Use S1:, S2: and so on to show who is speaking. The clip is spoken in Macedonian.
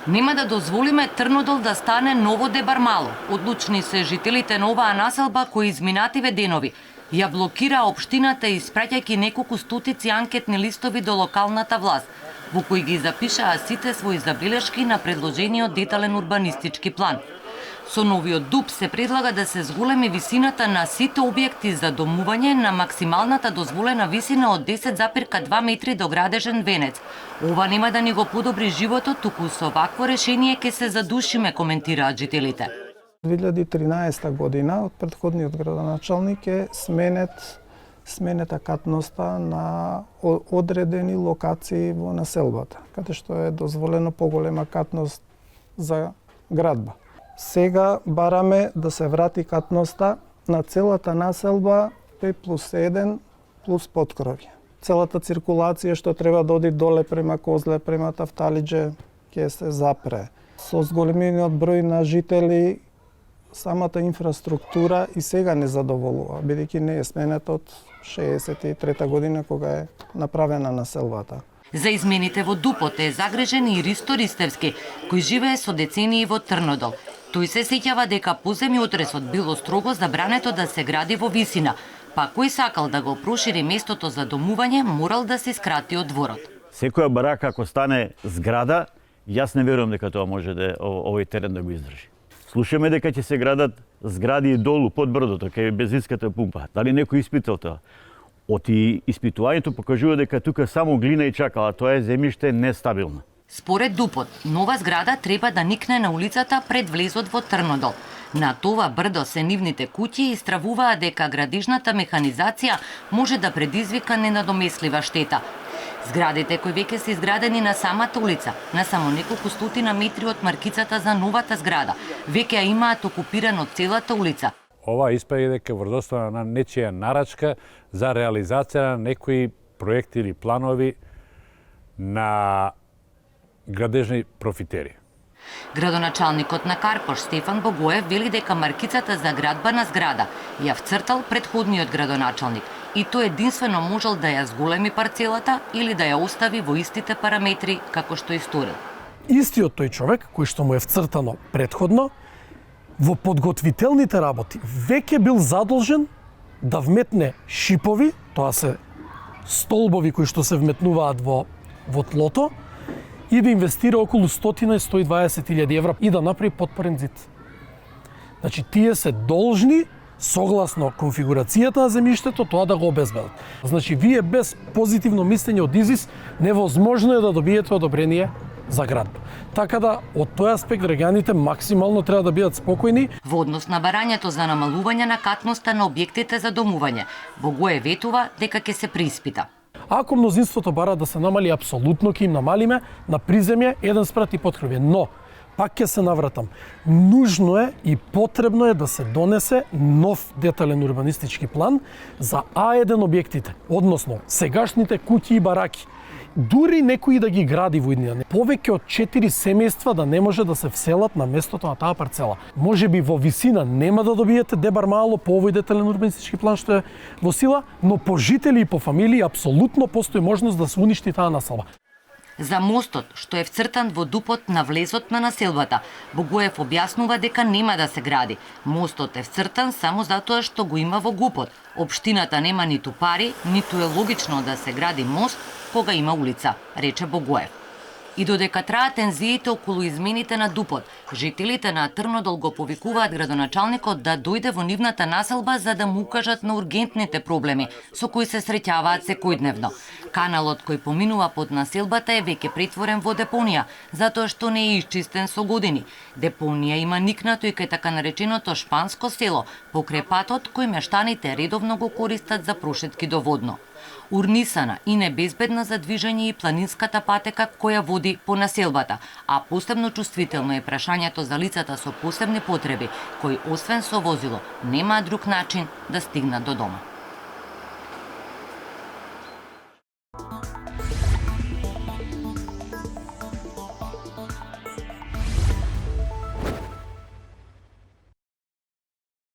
S1: Нема да дозволиме Трнодол да стане ново Дебармало. Одлучни се жителите на оваа населба кои изминативе денови ја блокира општината испраќајќи неколку стотици анкетни листови до локалната власт, во кои ги запишаа сите своји забелешки на предложениот детален урбанистички план. Со новиот ДУП се предлага да се зголеми висината на сите објекти за домување на максималната дозволена висина од 10,2 метри до градежен венец. Ова нема да ни го подобри животот, туку со вакво решение ќе се задушиме, коментираат жителите.
S2: 2013 година од претходниот градоначалник е сменета катноста на одредени локации во населбата, каде што е дозволено поголема катност за градба. Сега бараме да се врати катноста на целата населба 5+1 плюс подкрови. Целата циркулација што треба да оди доле према Козле, према Тафталиџе, ќе се запре. Со зголемениот број на жители, самата инфраструктура и сега не задоволува, бидејќи не е сменета од 63 година кога е направена населбата.
S1: За измените во ДУПот е загрежен и Ристо Ристевски, кој живее со децении во Трнодол. Тој се сеќава дека по земјотресот било строго забрането да се гради во висина, па кој сакал да го прошири местото за домување, морал да се скрати од дворот.
S3: Секоја барака ако стане зграда, јас не верувам дека тоа може да овој терен да го издржи. Слушаме дека ќе се градат згради долу под брдото, кај бензинската пумпа. Дали некој испитал тоа? Од испитувањето покажува дека тука само глина и чакала, тоа е земјиште нестабилно.
S1: Според ДУПот, нова зграда треба да никне на улицата пред влезот во Трнодол. На това брдо се нивните куќи истравуваа дека градижната механизација може да предизвика ненадомеслива штета. Зградите кои веќе се изградени на самата улица, на само неколку стотина метри од маркицата за новата зграда, веќе ја имаат окупирано целата улица.
S4: Ова испаѓа дека врз основа на нечија нарачка за реализација на некои проекти или планови на градежни профитери.
S1: Градоначалникот на Карпош Стефан Богоев вели дека маркицата за градба на зграда ја вцртал претходниот градоначалник и тој единствено можел да ја зголеми парцелата или да ја остави во истите параметри како што и сторил.
S5: Истиот тој човек кој што му е вцртано претходно во подготвителните работи веќе бил задолжен да вметне шипови, тоа се столбови кои што се вметнуваат во тлото, и да инвестира околу 100-120 евра и да направи подпорен зид. Значи, тие се должни, согласно конфигурацијата на земјиштето, тоа да го обезбедат. Значи, вие без позитивно мислење од ИЗИС, невозможно е да добиете одобрение за градба. Така да, од тој аспект, граѓаните максимално треба да бидат спокојни.
S1: Во однос на барањето за намалување на катноста на објектите за домување, Богоев ветува дека ќе се преиспита.
S5: Ако мнозинството бара да се намали, апсолутно ќе им намалиме на приземје 1:1 подкревје. Но, пак ќе се навратам, нужно е и потребно е да се донесе нов детален урбанистички план за А1 објектите, односно сегашните куќи и бараки. Дури некој да ги гради во иднина, повеќе од 4 семејства да не може да се вселат на местото на таа парцела. Може би во висина нема да добиете Дебармало по овој детален урбанистички план што е во сила, но по жители и по фамилии апсолутно постои можност да се уништи таа населба.
S1: За мостот, што е вцртан во ДУПот на влезот на населбата, Богоев објаснува дека нема да се гради. Мостот е вцртан само затоа што го има во ГУПот. Општината нема ниту пари, ниту е логично да се гради мост кога има улица, рече Богоев. И додека траат тензиите околу измените на ДУПот, жителите на Трнодол го повикуваат градоначалникот да дојде во нивната населба за да му укажат на ургентните проблеми со кои се среќаваат секојдневно. Каналот кој поминува под населбата е веќе претворен во депонија, затоа што не е исчистен со години. Депонија има никнато и кај така нареченото Шпанско село, покрај патот кој мештаните редовно го користат за прошетки до водно. Урнисана и небезбедна за движење и планинската патека која води по населбата, а посебно чувствително е прашањето за лицата со посебни потреби, кои освен со возило немаат друг начин да стигнат до дома.